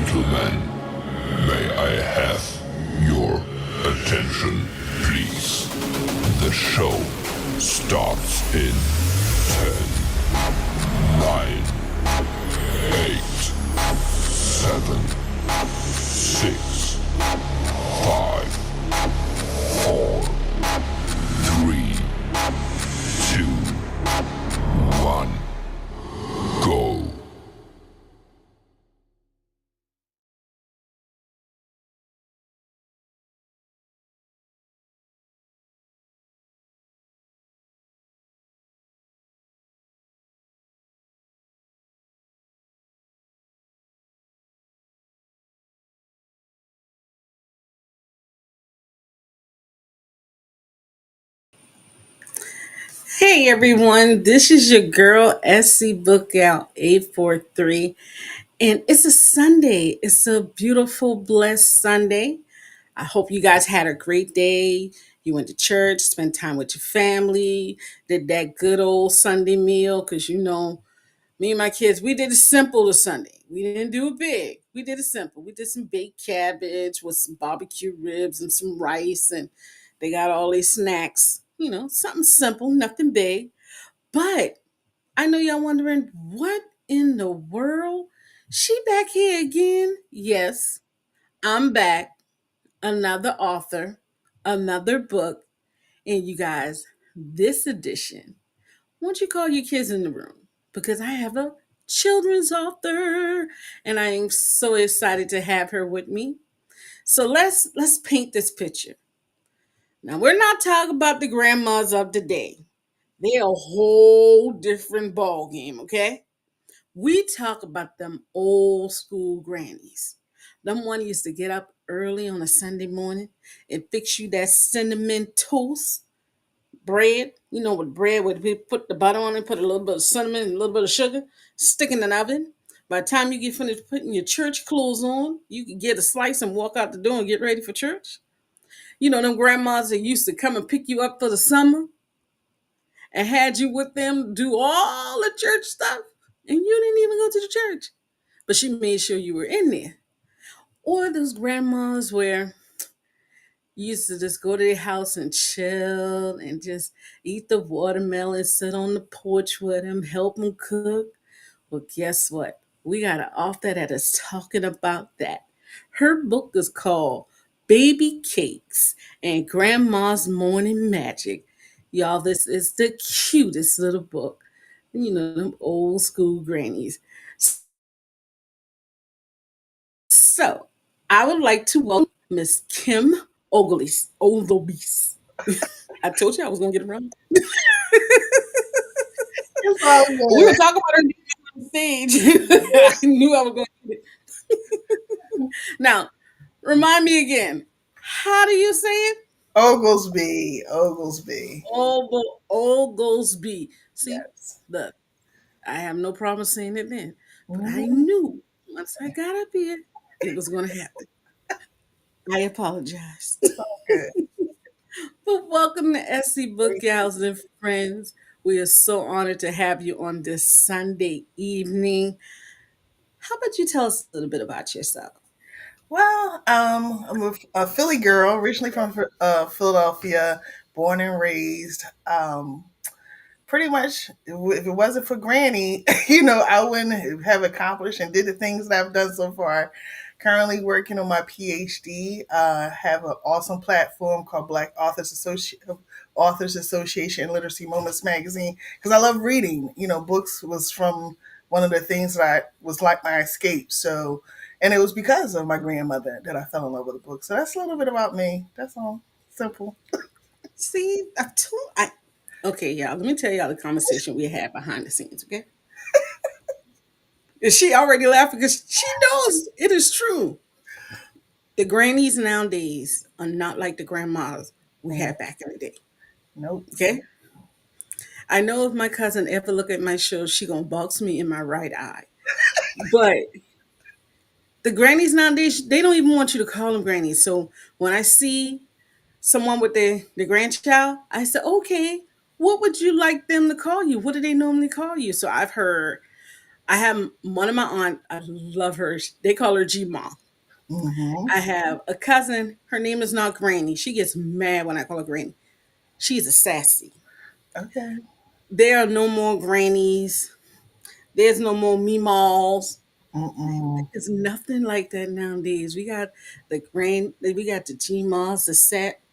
gentlemen, may I have your attention, please? The show starts in 10, 9, 8, 7, 6, 5, 4, 3, 2, 1, go. Hey everyone, this is your girl SC Bookgal 843, and it's a Sunday. It's a beautiful, blessed Sunday. I hope you guys had a great day. You went to church, spent time with your family, did that good old Sunday meal because me and my kids, we did it simple this Sunday. We didn't do it big. We did it simple. We did some baked cabbage with some barbecue ribs and some rice, and they got all these snacks. Something simple, nothing big. But I know y'all wondering what in the world? She back here again? Yes, I'm back. Another author, another book, and you guys, this edition. Won't you call your kids in the room? Because I have a children's author, and I am so excited to have her with me. So let's paint this picture. Now we're not talking about the grandmas of today. They're a whole different ball game, okay? We talk about them old school grannies. Them one used to get up early on a Sunday morning and fix you that cinnamon toast bread. With bread where we put the butter on it, put a little bit of cinnamon and a little bit of sugar, stick in the oven. By the time you get finished putting your church clothes on, you can get a slice and walk out the door and get ready for church. Them grandmas that used to come and pick you up for the summer and had you with them do all the church stuff, and you didn't even go to the church, but she made sure you were in there. Or those grandmas where you used to just go to their house and chill and just eat the watermelon, sit on the porch with them, help them cook. Well, guess what? We got an author that is talking about that. Her book is called Baby Cakes and Grandma's Morning Magic. Y'all, this is the cutest little book. Them old school grannies. So, I would like to welcome Miss Kim Oglees. I told you I was going to get it wrong. It's all We were good. talking about her on stage. I knew I was going to get it. Now, remind me again. How do you say it? Oglesby. Oglesby. Oglesby. See, Yes. look, I have no problem saying it then, but I Mhm. knew once I got up here, it was going to happen. I apologize. It's all good. But welcome to SC Book Thank you. Gals and Friends. We are so honored to have you on this Sunday evening. How about you tell us a little bit about yourself? Well, I'm a Philly girl, originally from Philadelphia, born and raised. Pretty much, if it wasn't for Granny, I wouldn't have accomplished and did the things that I've done so far. Currently working on my PhD. Have an awesome platform called Black Authors Association Literacy Moments magazine because I love reading. Books was from one of the things that I was like my escape. So, and it was because of my grandmother that I fell in love with a book. So that's a little bit about me. That's all. Simple. See, okay, y'all. Let me tell y'all the conversation we had behind the scenes. Okay, is she already laughing because she knows it is true. The grannies nowadays are not like the grandmas we Mm, had back in the day. nope. Okay, I know if my cousin ever look at my show, she gonna box me in my right eye. But the grannies nowadays, they don't even want you to call them grannies. So when I see someone with their grandchild, I say, okay, what would you like them to call you? What do they normally call you? So I have one of my aunt. I love her. They call her G Ma. Mm-hmm. I have a cousin. Her name is not Granny. She gets mad when I call her Granny. She's a sassy. Okay. There are no more grannies. There's no more meemaws. Mm-mm. It's nothing like that nowadays. We got the Gmas, the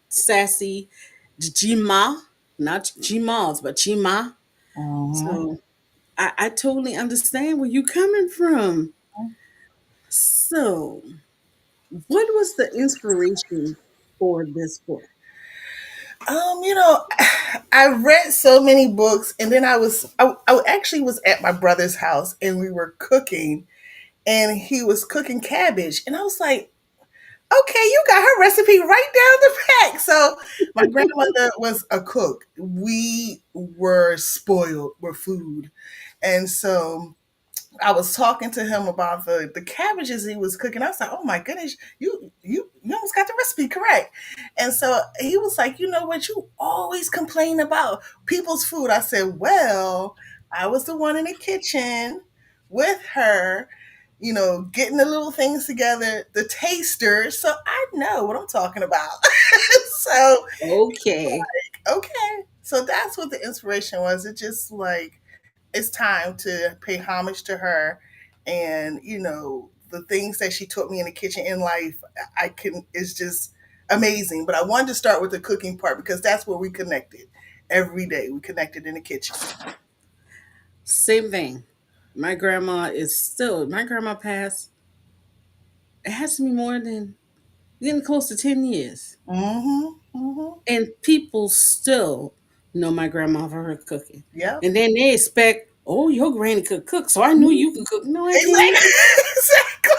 sassy, the Gma, not Gmas, but Gma. Mm-hmm. So I totally understand where you coming from. So, what was the inspiration for this book? You know, I read so many books, and then I actually was at my brother's house, and we were cooking, and he was cooking cabbage, and I was like, okay, you got her recipe right down the pack. So my grandmother was a cook. We were spoiled with food, and so I was talking to him about the cabbages he was cooking. I was like, "Oh my goodness, you almost got the recipe correct." And so he was like, "You know what? You always complain about people's food." I said, "Well, I was the one in the kitchen with her, getting the little things together, the taster, so I know what I'm talking about." So Okay. okay, so that's what the inspiration was. It just like it's time to pay homage to her, and the things that she taught me in the kitchen in life I can is just amazing. But I wanted to start with the cooking part because that's where we connected. Every day we connected in the kitchen. Same thing. My grandma passed. It has to be more than getting close to 10 years. Mm-hmm. Mm-hmm. And people still know my grandma for her cooking. Yep. And then they expect, oh, your granny could cook, so I knew you could cook. No, I can't. Exactly. Exactly.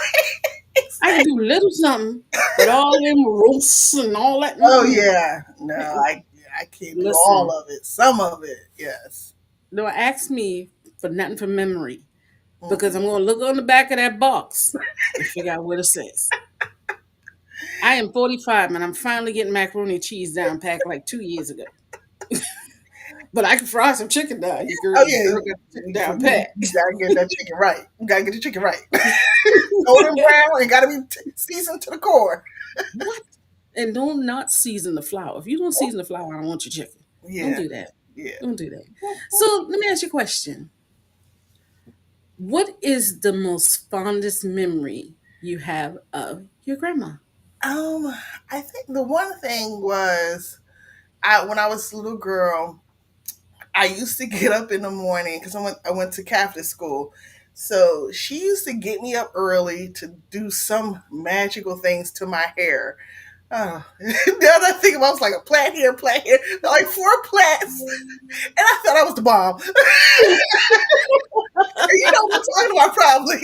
I can Exactly. do little something, but all them roasts and all that. Oh Mm-mm. yeah, no, I can't do all Listen, of it. Some of it, yes. don't ask me for nothing from memory because Mm-mm. I'm going to look on the back of that box and figure out what it says. I am 45 and I'm finally getting macaroni and cheese down packed like 2 years ago. But I can fry some chicken down. Oh Your yeah, girl got the chicken down you packed. gotta get that chicken right. You gotta get the chicken right. Golden brown. It got to be seasoned to the core. What? And don't not season the flour. If you don't season the flour, I don't want your chicken. Don't Yeah, do that. yeah. Don't do that. So let me ask you a question. What is the most fondest memory you have of your grandma? Um, I think the one thing was I when I was a little girl, I used to get up in the morning because I went to Catholic school. So she used to get me up early to do some magical things to my hair. Oh, now that I think about it, I was like a plait here, like four plaits, and I thought I was the bomb. You know what I'm talking about, probably.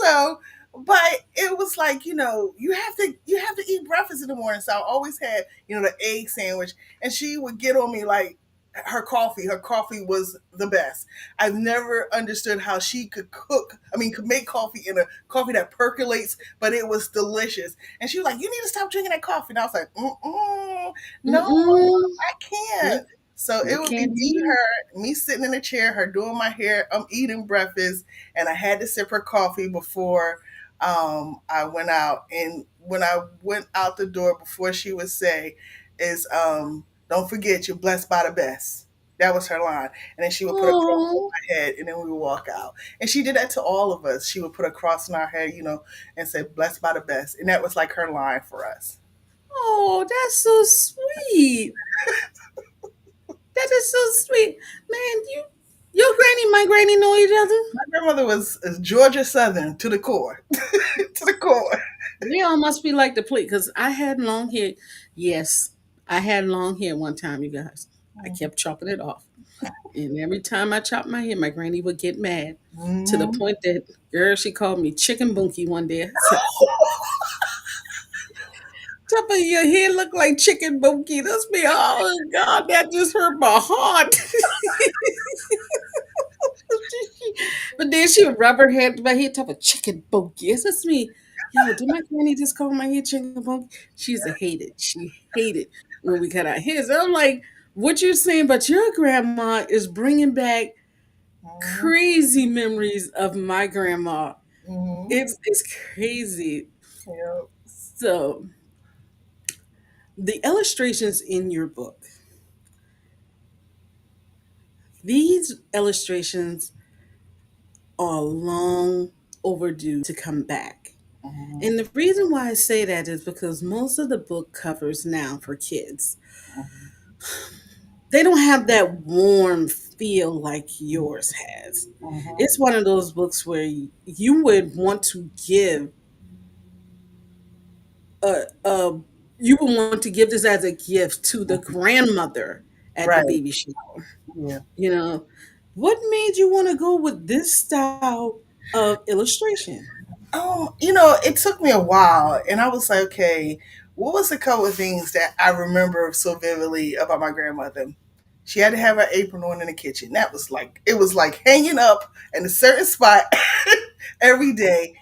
So, but it was like you have to eat breakfast in the morning. So I always had the egg sandwich, and she would get on me like her coffee. Her coffee was the best. I've never understood how she could cook. I mean, could make coffee in a coffee that percolates, but it was delicious. And she was like, "You need to stop drinking that coffee." And I was like, "No, Mm-mm. I can't." You, So it you would be can't do that. me sitting in a chair, her doing my hair, I'm eating breakfast, and I had to sip her coffee before I went out. And when I went out the door, before she would say, is "Don't forget, you're blessed by the best." That was her line. And then she would put a cross on Oh, my head, and then we would walk out. And she did that to all of us. She would put a cross on our head, and say, "Blessed by the best." And that was like her line for us. oh, that's so sweet. That is so sweet, man. Your granny, and my granny know each other. My grandmother was Georgia Southern to the core, to the core. We all must be like the plate because I had long hair. Yes, I had long hair one time, you guys. I kept chopping it off. And every time I chopped my hair, my granny would get mad to the Mhm. point that, girl, she called me chicken bunky one day. I said, top of your hair look like chicken bunky. That's me. Oh, God, that just hurt my heart. But then she would rub her head to my head, top of chicken bunky. It's just me. Yo, did my granny just call my hair chicken bunky? She used to hate it. She hated when we cut our hair. So I'm like, what you're saying, but your grandma is bringing back Mhm. crazy memories of my grandma. Mhm. It's crazy. Yep. So the illustrations in your book, these illustrations are long overdue to come back. Mhm. And the reason why I say that is because most of the book covers now for kids, Mhm. they don't have that warm feel like yours has. Mhm. It's one of those books where you would want to give a you would want to give this as a gift to the Mhm. grandmother at the Right. baby shower. Yeah. You know, what made you want to go with this style of illustration? It took me a while, and I was like, okay, what was a couple of things that I remember so vividly about my grandmother? She had to have her apron on in the kitchen. That was like it was like hanging up in a certain spot every day.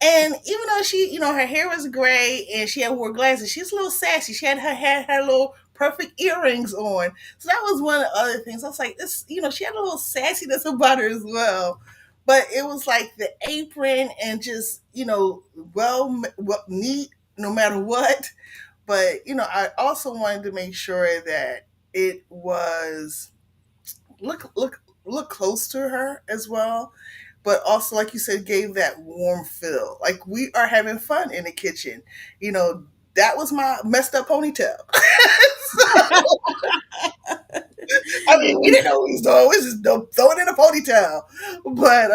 And even though she, her hair was gray and she had wore glasses, she was a little sassy. She had her little perfect earrings on. So that was one of the other things. I was like, this, she had a little sassiness about her as well. But it was like the apron and just, well neat no matter what. But I also wanted to make sure that it was look close to her as well, but also like you said, gave that warm feel like we are having fun in the kitchen. you know that was my messed up ponytail. I mean, we didn't know what we was doing. We was just throw it in a ponytail. But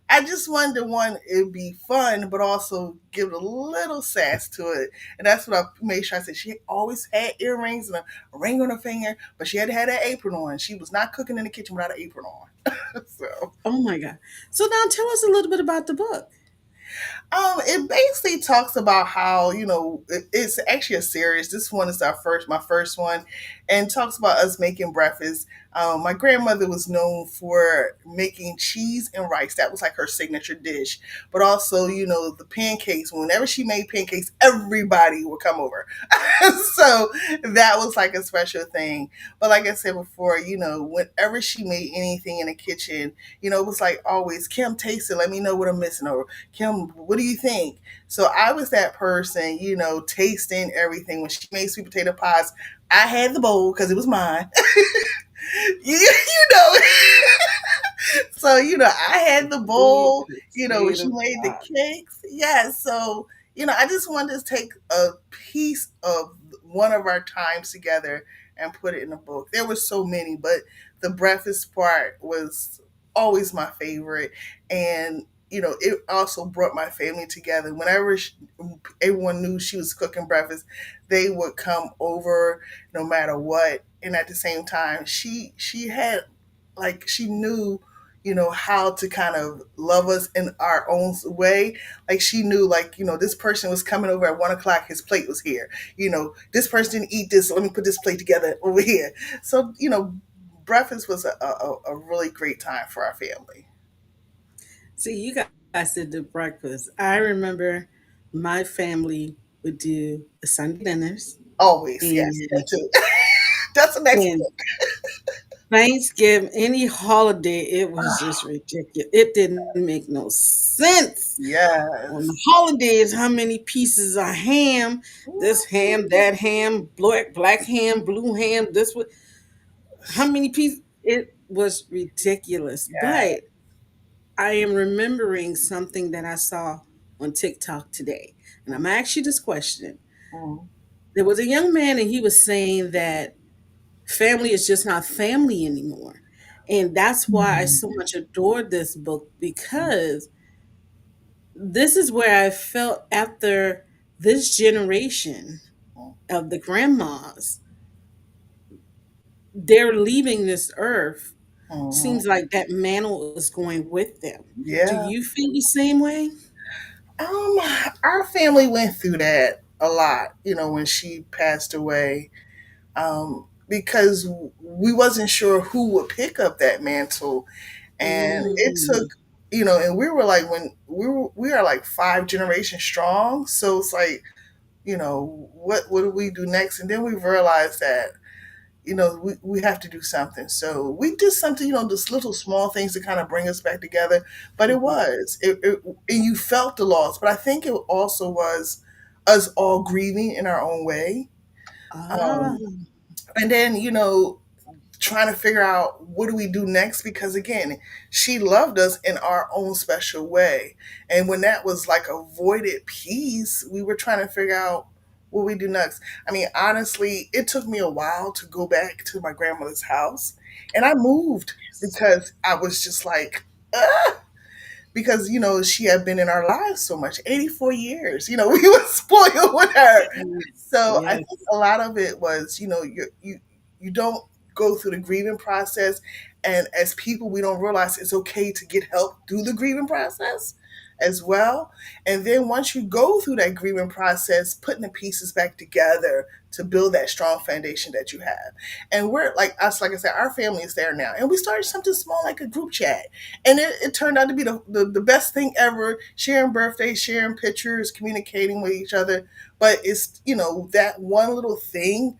I just wanted to one it be fun, but also give it a little sass to it. And that's what I made sure I said. She always had earrings and a ring on her finger, but she had to have that apron on. She was not cooking in the kitchen without an apron on. So Oh my God. So now tell us a little bit about the book. it basically talks about how it's actually a series. This one is my first one, and talks about us making breakfast. My grandmother was known for making cheese and rice. That was like her signature dish. But also, the pancakes. Whenever she made pancakes, everybody would come over. So that was like a special thing. But like I said before, whenever she made anything in the kitchen, it was like always, Kim, taste it. Let me know what I'm missing, or Kim, what do you think? So I was that person, tasting everything. When she made sweet potato pies, I had the bowl because it was mine. you know. So, I had the Sweet bowl, when she potato made the pie. cakes. Yeah. So, I just wanted to take a piece of one of our times together and put it in a book. There were so many, but the breakfast part was always my favorite. And, it also brought my family together. Whenever everyone knew she was cooking breakfast, they would come over no matter what. And at the same time, she had like she knew how to kind of love us in our own way. Like she knew, like, this person was coming over at 1 o'clock, his plate was here. This person didn't eat this, so let me put this plate together over here. So breakfast was a really great time for our family. See, you guys did the breakfast. I remember my family would do the Sunday dinners, Always, yes, that and too. That's the next and book. Thanksgiving, any holiday, it was just ridiculous. It didn't make no sense. On the Yes. holidays, how many pieces of ham? This ham, that ham, black ham, blue ham. This was how many pieces? It was ridiculous. Yeah. But I am remembering something that I saw on TikTok today, and I'm asking you this question. Mm, There was a young man, and he was saying that family is just not family anymore. And that's why I so much adored this book, because this is where I felt after this generation mm, of the grandmas, they're leaving this earth. mhm. Seems like that mantle is going with them. Do Yeah. you feel the same way? Um, our family went through that a lot, when she passed away. Because we wasn't sure who would pick up that mantle. And it took, Mm. and we were like, when we are like 5 generations strong. So it's like, what do we do next? And then we realized that we have to do something. So we did something, just little small things to kind of bring us back together. But and you felt the loss. But I think it also was us all grieving in our own way. Ah, Um, and then, trying to figure out what do we do next, because again, she loved us in our own special way. And when that was like a voided piece, we were trying to figure out what we do next. I mean, honestly, it took me a while to go back to my grandmother's house, and I moved because I was just like, "Ugh," because she had been in our lives so much, 84 years. We were spoiled with her. yes, So I think yes. a lot of it was, you don't go through the grieving process, and as people, we don't realize it's okay to get help through the grieving process as well. And then once you go through that grieving process, putting the pieces back together to build that strong foundation that you have. And we're like us, like I said, our family is there now, and we started something small like a group chat, and it turned out to be the best thing ever. Sharing birthdays, sharing pictures, communicating with each other. But it's, that one little thing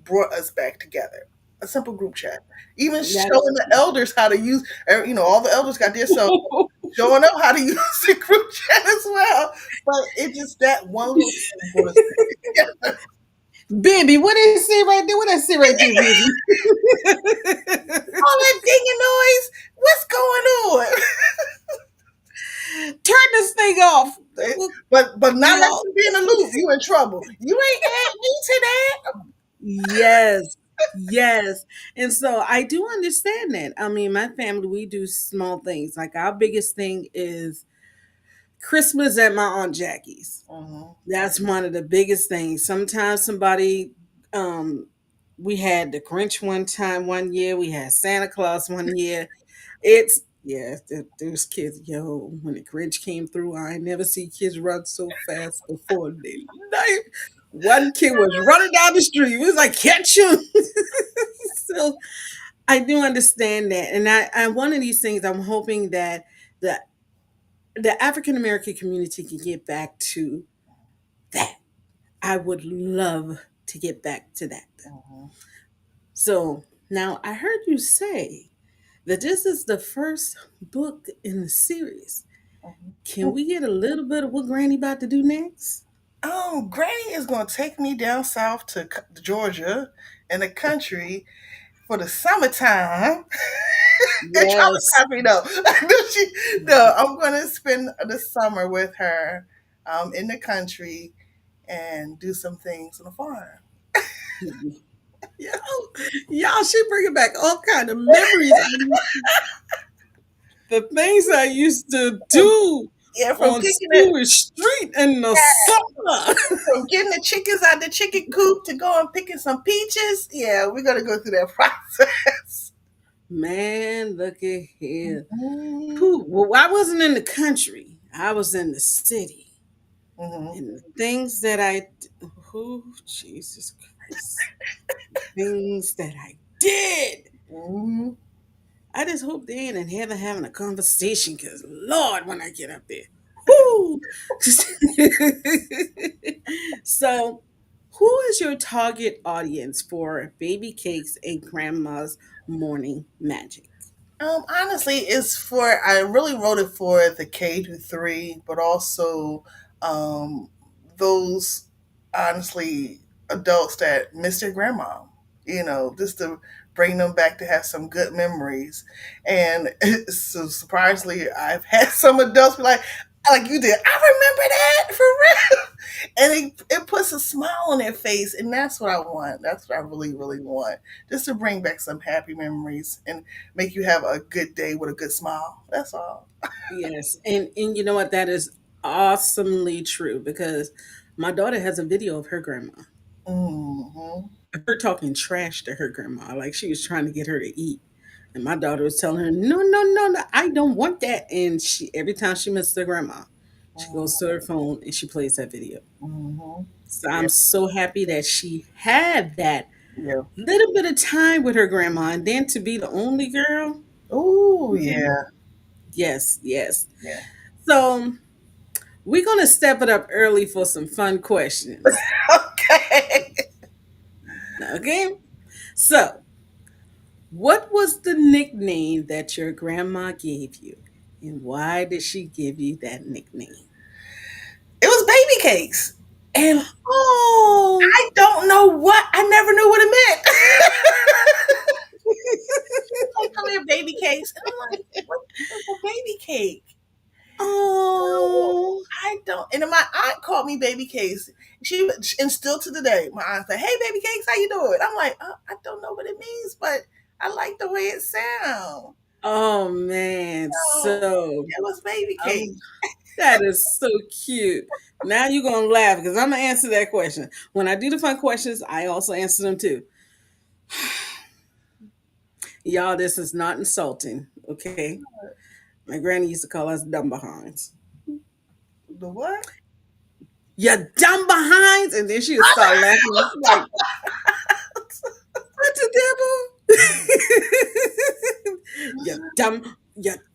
brought us back together. A simple group chat. Even That is showing the elders how to use, all the elders got their cell phone, showing them how to use the group chat as well. But it just, that one little thing brought us back together. baby, what did I say right there? What did I say right there, baby? All that dinging noise, what's going on? Turn this thing off. But not let No. you be in the loop. You in trouble. You ain't add me to that. Yes, yes. And so I do understand that. I mean, my family, we do small things. Like our biggest thing is Christmas at my Aunt Jackie's. Mhm, That's one of the biggest things. Sometimes somebody, we had the Grinch one time, one year, we had Santa Claus one year. It's, yeah, there's kids, yo, when the Grinch came through, I ain't never see kids run so fast before in their life. One kid was running down the street. It was like, catch him. So I do understand that. And one of these things, I'm hoping that the, the African American community can get back to that. I would love to get back to that. mhm, So now I heard you say that this is the first book in the series. Can mhm. we get a little bit of what Granny about to do next? Granny is gonna take me down south to Georgia in the country for the summertime. It Yes. traumatized me though. No, I'm gonna spend the summer with her, in the country, and do some things on the farm. Y'all, she bringing back all kind of memories. The things I used to From, do yeah, on Stewart Street in the summer. from getting the chickens out the chicken coop to going picking some peaches. Yeah, we're gonna go through that process. Man, look at here. Mhm, Whew. Well, I wasn't in the country. I was in the city. mhm, And the things that oh, Jesus Christ. Things that I did. mhm. I just hope they ain't in heaven having a conversation because, Lord, when I get up there. Whoo! So, who is your target audience for baby cakes and grandma's morning magic? Honestly, it's for, I really wrote it for the K to 3, but also um, those, honestly, adults that miss their grandma. Just to bring them back to have some good memories. And so surprisingly, I've had some adults be like you did. I remember that for real, and it puts a smile on their face, and that's what I want. That's what I really, really want, just to bring back some happy memories and make you have a good day with a good smile. That's all. Yes. And you know what? That is awesomely true because my daughter has a video of her grandma. Hmm. Her talking trash to her grandma, like she was trying to get her to eat. And my daughter was telling her, no, no, no, no, I don't want that. And she every time she misses her grandma, she goes to her phone and she plays that video. Hmm. So Yeah, I'm so happy that she had that yeah. little bit of time with her grandma and then to be the only girl. Oh, Okay. yeah, Yes, yes. yeah. So we're gonna step it up early for some fun questions. Okay. Okay. So, what was the nickname that your grandma gave you? And why did she give you that nickname? It was baby cakes. And Oh, I don't know what, I never knew what it meant. Like, come here, baby cakes. And I'm like, what is a baby cake? No, oh, I don't. And then my aunt called me baby cakes. And still to the day, my aunt said, "Hey, baby cakes, how you doing?" I'm like, I don't know what it means, but I like the way it sounds. oh man. So So, it was baby cake. um, that is so cute. Now you're going to laugh because I'm going to answer that question. When I do the fun questions, I also answer them too. Y'all, this is not insulting, okay? My granny used to call us dumb behinds. The what? You dumb behinds, and then she would start laughing like, "What the devil? You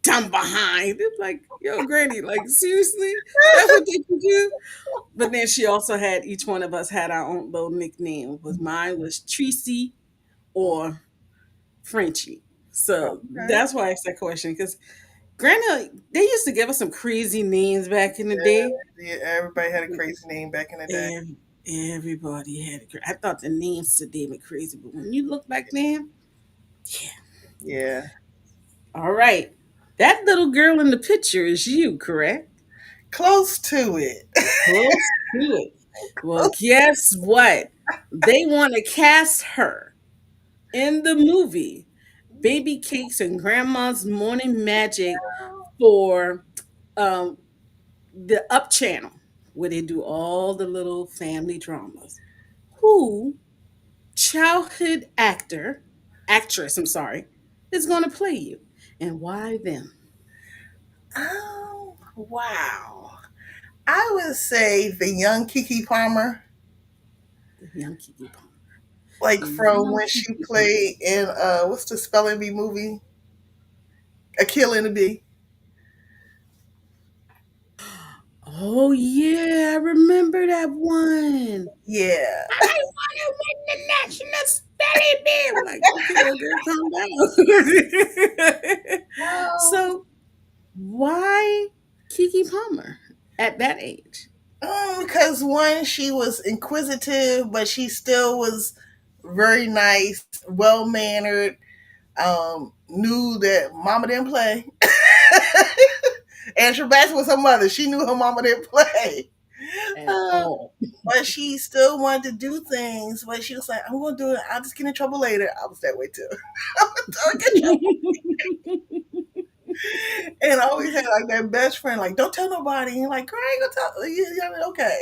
dumb behind." It's like, yo, granny, like seriously, that's what they could do. But then she also had each one of us had our own little nickname. Was mine was Tracy or Frenchie. So Okay. that's why I asked that question because Granny, they used to give us some crazy names back in the day. Yeah, yeah, everybody had a crazy name back in the day. Ev- Everybody had it. I thought the names today were crazy, but when you look back then, yeah. Yeah, All right. That little girl in the picture is you, correct? close to it. Close to it. Well, guess what? They want to cast her in the movie Baby Cakes and Grandma's Morning Magic for um, the Up channel, where they do all the little family dramas. Who childhood actress, I'm sorry, is going to play you, and why them? Oh, wow. I would say the young Kiki Palmer, The young Kiki Palmer. like The from young when she Kiki Palmer. played in what's the spelling bee movie? A Kill in a Bee. Oh yeah, I remember that one. Yeah. I want to win the national spelling bee. I'm like, okay, little girl, calm down. Oh, So why Kiki Palmer at that age? because one, she was inquisitive, but she still was very nice, well mannered. Knew that Mama didn't play. And Bassett was her mother. She knew her mama didn't play. At Uh, all. but she still wanted to do things. But she was like, "I'm gonna do it. I'll just get in trouble later." I was that way too. I'll get in trouble. And I always had like that best friend, like, "Don't tell nobody." And like, "Girl, I ain't gonna tell you." Yeah, I mean, okay.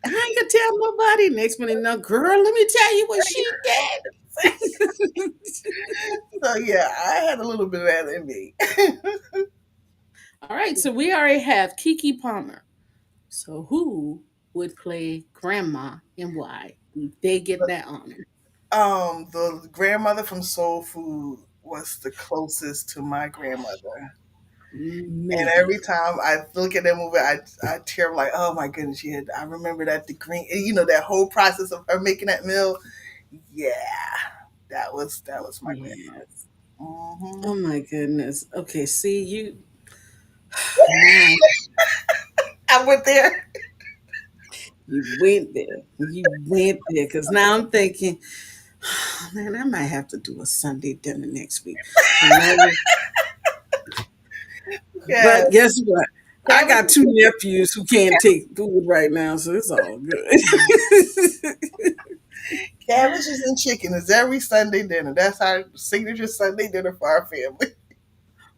I ain't gonna tell nobody. Next minute, no, girl, let me tell you what she did. So yeah, I had a little bit of that in me. All right, so we already have Kiki Palmer. So who would play Grandma and why? They get that honor. The grandmother from Soul Food was the closest to my grandmother. And Man, every time I look at that movie, I tear like, oh my goodness, yeah, I remember that the green, that whole process of her making that meal. Yeah, that was my grandmother. yes. Hmm. Oh my goodness. Okay, see you now. I went there. You went there. You went there because now I'm thinking, oh, man, I might have to do a Sunday dinner next week. And now Yeah, but guess what? I cabbage, got two nephews who can't take food right now, so it's all good. cabbages and chicken is every Sunday dinner. That's our signature Sunday dinner for our family.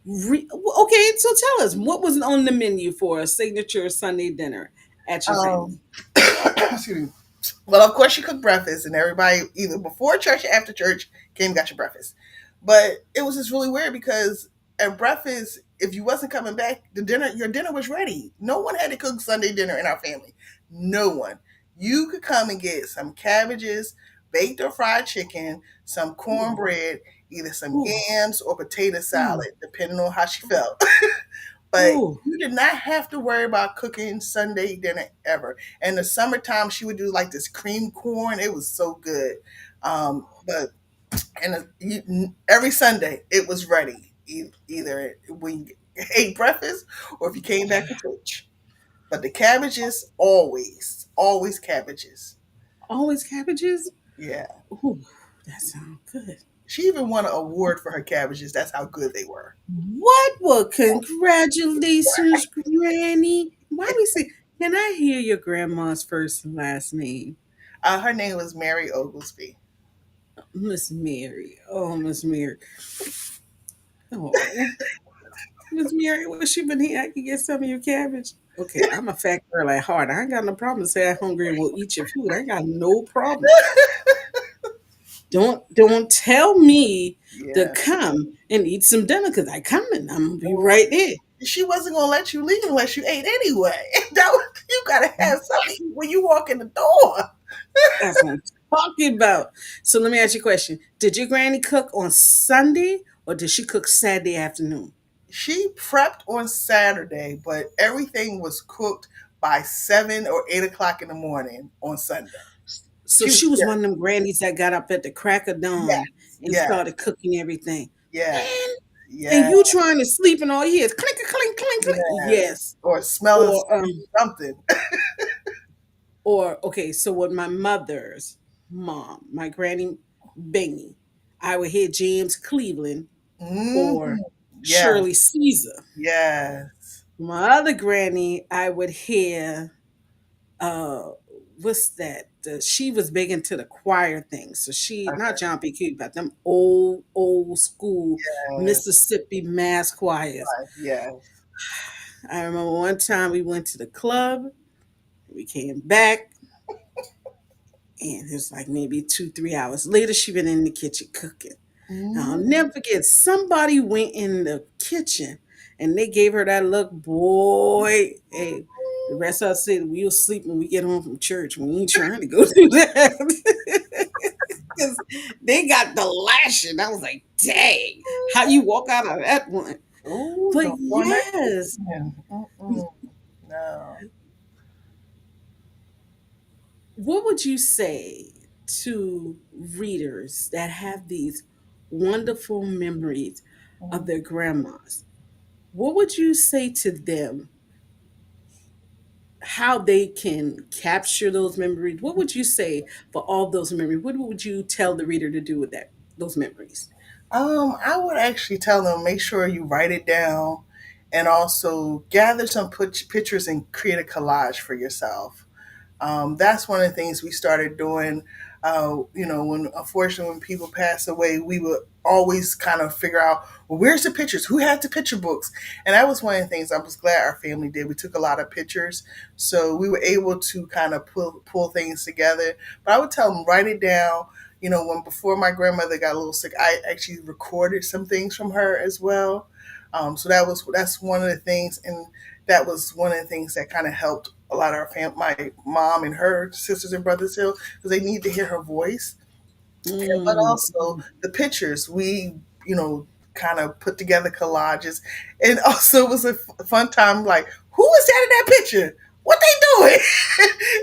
Okay, so tell us what was on the menu for a signature Sunday dinner at your Um, family? excuse me. Well, of course, she cooked breakfast, and everybody either before church or after church came and got your breakfast. But it was just really weird because at breakfast, if you wasn't coming back, your dinner was ready. No one had to cook Sunday dinner in our family. No one. You could come and get some cabbages, baked or fried chicken, some Ooh, cornbread, either some ooh, yams or potato ooh, salad, depending on how she felt. But ooh. you did not have to worry about cooking Sunday dinner ever. And the summertime, she would do like this cream corn. It was so good. But and every Sunday it was ready, either when you ate breakfast or if you came back to church. But the cabbages, always cabbages. Always cabbages? Yeah. Ooh, that sounds good. She even won an award for her cabbages. That's how good they were. What? Well, congratulations, Granny. Why we say, can I hear your grandma's first and last name? Her name was Mary Oglesby. Miss Mary. Oh, Miss Mary. Oh, Miss Mary, well, she been here. I can get some of your cabbage. Okay, I'm a fat girl at heart. I ain't got no problem saying I'm hungry and will eat your food. I ain't got no problem. Don't tell me to Yeah. come and eat some dinner because I coming. I'm gonna be right there. She wasn't gonna let you leave unless you ate anyway. You gotta have something to eat when you walk in the door. That's what I'm talking about. So let me ask you a question. Did your granny cook on Sunday or did she cook Saturday afternoon? She prepped on Saturday, but everything was cooked by 7 or 8 o'clock in the morning on Sunday. So she was Yeah, one of them grannies that got up at the crack of dawn yes, and yes, started cooking everything. yes, And yes, you trying to sleep and all you hear is clink, clink, clink, clink. yes. Yes. Or smelling Or something. okay, so with my mother's mom, my granny Bingy, I would hear James Cleveland Hmm. or Yes, Shirley Caesar. yes. My other granny, I would hear uh what's that? She was big into the choir thing. So she not Okay. John P. Key, but them old school Yes, Mississippi mass choirs. yes. I remember one time we went to the club, we came back, and it was like maybe 2, 3 hours later, she been in the kitchen cooking. And I'll Mm. never forget somebody went in the kitchen and they gave her that look, boy. Hey, the rest of us said we will sleep when we get home from church. We ain't trying to go through that. Because they got the lashing. I was like, dang, how you walk out of that one? Ooh, But don't go in that yes, kitchen. Mm-mm. No. what would you say to readers that have these wonderful memories of Mm. their grandmas? What would you say to them how they can capture those memories? What would you say for all those memories? What would you tell the reader to do with those memories? I would actually tell them make sure you write it down, and also gather some pictures and create a collage for yourself. That's one of the things we started doing. When unfortunately when people pass away, we would always kind of figure out, well, where's the pictures? Who had the picture books? And that was one of the things I was glad our family did. We took a lot of pictures, so we were able to kind of pull things together. But I would tell them write it down. When before my grandmother got a little sick, I actually recorded some things from her as well. So that's one of the things, and that was one of the things that kind of helped a lot of my mom and her sisters and brothers heal because they need to hear her voice. But Mm. also the pictures we kind of put together collages, and also it was a fun time, like, who was that in that picture, what they doing?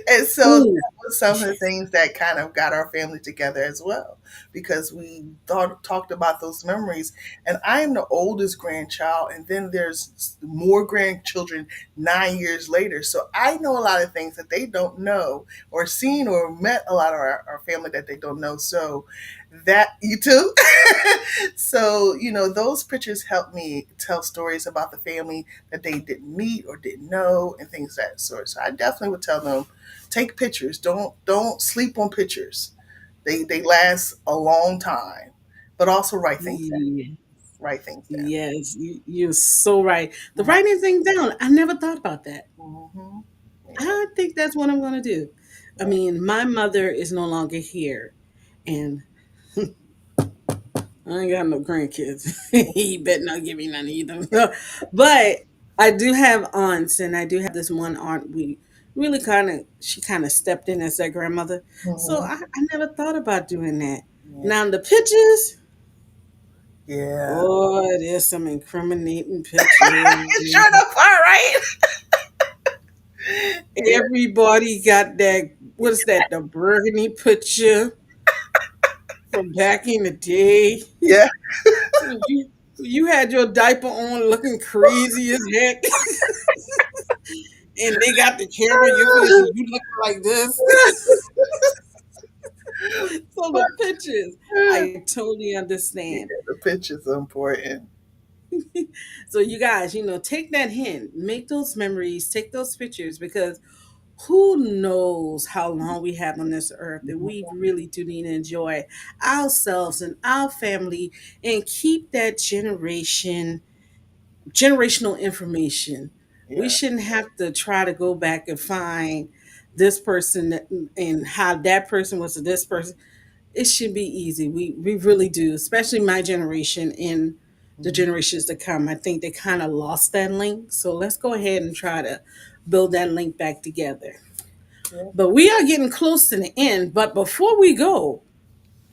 And so Ooh, that was some of the yes. things that kind of got our family together as well, because we talked about those memories. And I am the oldest grandchild, and then there's more grandchildren 9 years later, so I know a lot of things that they don't know, or seen or met a lot of our family that they don't know. So that you too. So those pictures help me tell stories about the family that they didn't meet or didn't know, and things of that sort. So I definitely would tell them, take pictures. Don't sleep on pictures. They last a long time. But also write things down. Yes, Write things down. yes, you're so right. The Right. writing thing down, I never thought about that. Hmm. Yeah. I think that's what I'm going to do. I Right. mean, my mother is no longer here, and I ain't got no grandkids. He better not give me none either. But I do have aunts, and I do have this one aunt. We really she kind of stepped in as their grandmother. So Hmm. I never thought about doing that. Yeah. Now, the pictures, Yeah. boy, there's some incriminating pictures. Sure enough, all right. Yeah. Everybody got that, what is that, the burgundy picture? from back in the day. Yeah. You had your diaper on looking crazy as heck, and they got the camera in your face and you looking like this. So the pictures, I totally Yeah, understand. the pictures are important. So you guys, take that hint, make those memories, take those pictures, because who knows how long we have on this earth, and we really do need to enjoy ourselves and our family and keep that generational information. We Yeah. shouldn't have to try to go back and find this person and how that person was to this person. It should be easy. We really do, especially my generation and the Mhm. generations to come. I think they kind of lost that link. So let's go ahead and try to build that link back together. Yeah. But we are getting close to the end. But before we go,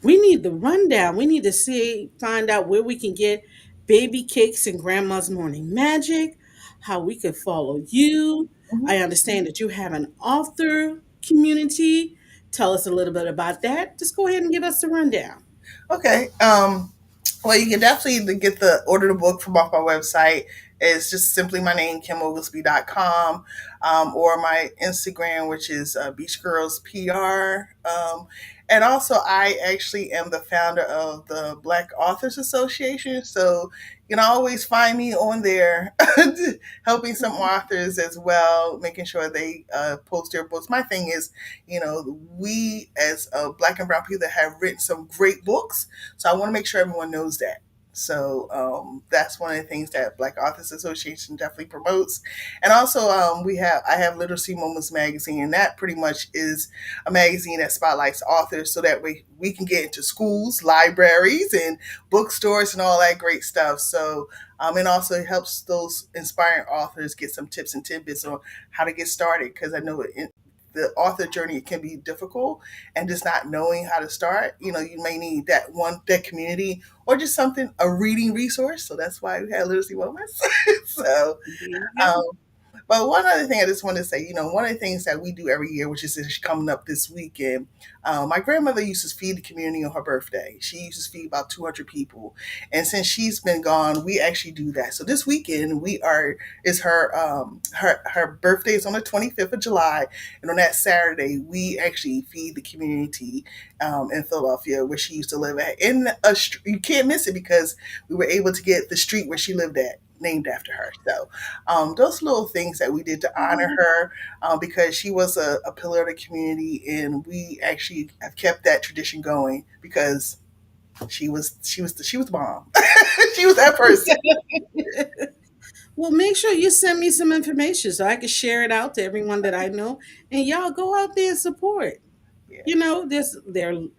we need the rundown. We need to find out where we can get baby cakes and grandma's morning magic, how we could follow you. Mhm. I understand that you have an author community. Tell us a little bit about that. Just go ahead and give us the rundown. Okay. Well, you can definitely get the order the book from off our website. It's just simply my name, KimOglesby.com, or my Instagram, which is Beach Girls PR. And also, I actually am the founder of the Black Authors Association. So you can always find me on there, helping some authors as well, making sure they post their books. My thing is, we as Black and Brown people have written some great books, so I want to make sure everyone knows that. So that's one of the things that Black Authors Association definitely promotes. And also, I have Literacy Moments magazine, and that pretty much is a magazine that spotlights authors, so that way we can get into schools, libraries, and bookstores and all that great stuff. So and also it helps those inspiring authors get some tips and tidbits on how to get started, because I know the author journey can be difficult, and just not knowing how to start, you may need that community, or just something, a reading resource. So that's why we have Literacy Moments. So There you um, go. but one other thing I just want to say, one of the things that we do every year, which is coming up this weekend, my grandmother used to feed the community on her birthday. She used to feed about 200 people, and since she's been gone, we actually do that. So this weekend we are is her birthday is on the 25th of July, and on that Saturday we actually feed the community in Philadelphia, where she used to live at. You can't miss it, because we were able to get the street where she lived at named after her. So those little things that we did to honor her, because she was a pillar of the community, and we actually have kept that tradition going, because she was the bomb. She was that person. Well, make sure you send me some information so I can share it out to everyone that I know, and y'all go out there and support. Yeah. The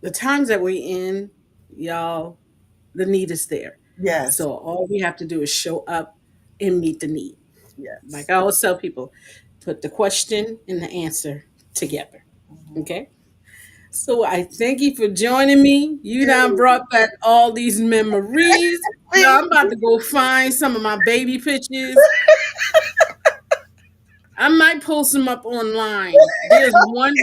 the times that we're in, y'all, the need is there. Yes. So all we have to do is show up and meet the need. Like Yes. I always tell people, put the question and the answer together. Mhm. Okay. So I thank you for joining me. You done You. brought back all these memories. Now Thank I'm about to go find some of my baby pictures. I might post them up online. There's one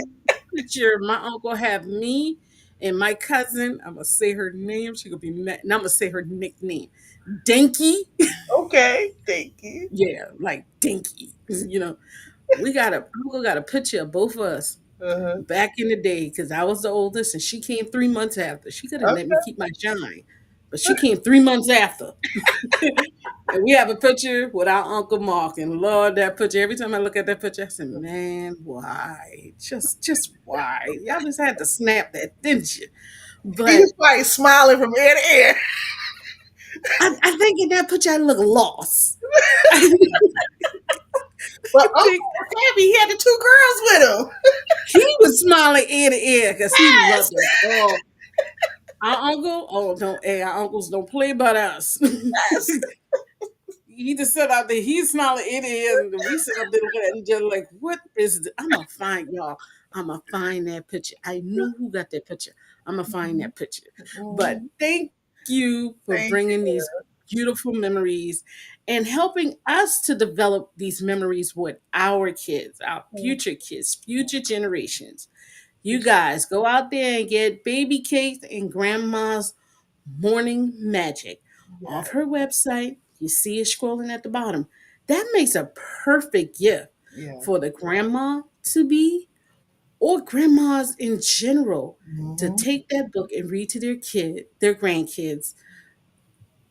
picture my uncle have me and my cousin. I'm gonna say her name. She gonna be mad. And I'm gonna say her nickname, Dinky. Okay. Thank you. Yeah, like Dinky. We got a picture of both of us Uh-huh. back in the day, because I was the oldest and she came 3 months after. She could have let me Okay. keep my shine, but she came 3 months after. And we have a picture with our Uncle Mark, and Lord, that picture. Every time I look at that picture, I said, "Man, why? Just why? Y'all just had to snap that, didn't you?" He was But probably smiling from ear to ear. I think in that picture I look lost. I But Uncle think was happy. He had the two girls with him. he was smiling ear to ear because he Yes. loved us all. Our uncle, oh, don't, hey, our uncles don't play about us. Yes. He just sit out there, he's smiling ear to ear, and we sit up there looking at each other like, what is this? I'm gonna find y'all. I'm gonna find that picture. I know who got that picture. I'm gonna find that picture. But Mhm. thank you for Thank bringing you. these beautiful memories and helping us to develop these memories with our kids, our future kids, future generations. You guys go out there and get baby cakes and grandma's morning magic off Yeah. her website. You see it scrolling at the bottom. That makes a perfect gift Yeah. for the grandma to be, or grandmas in general, to Hmm. take that book and read to their grandkids.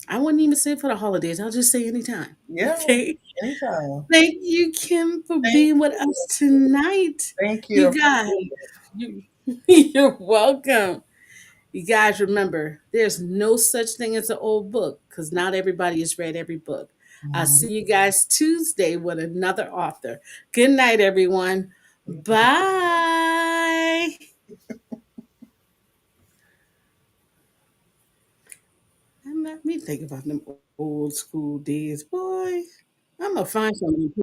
I wouldn't even say for the holidays. I'll just say anytime. Yeah. Okay. Anytime. Thank you, Kim, for Thank being with you. us tonight. Thank you. You guys, Appreciate it. you, you're welcome. You guys remember, there's no such thing as an old book because not everybody has read every book. I'll Mhm. see you guys Tuesday with another author. Good night, everyone. Bye. And let me think about them old school days, boy. I'm gonna find something.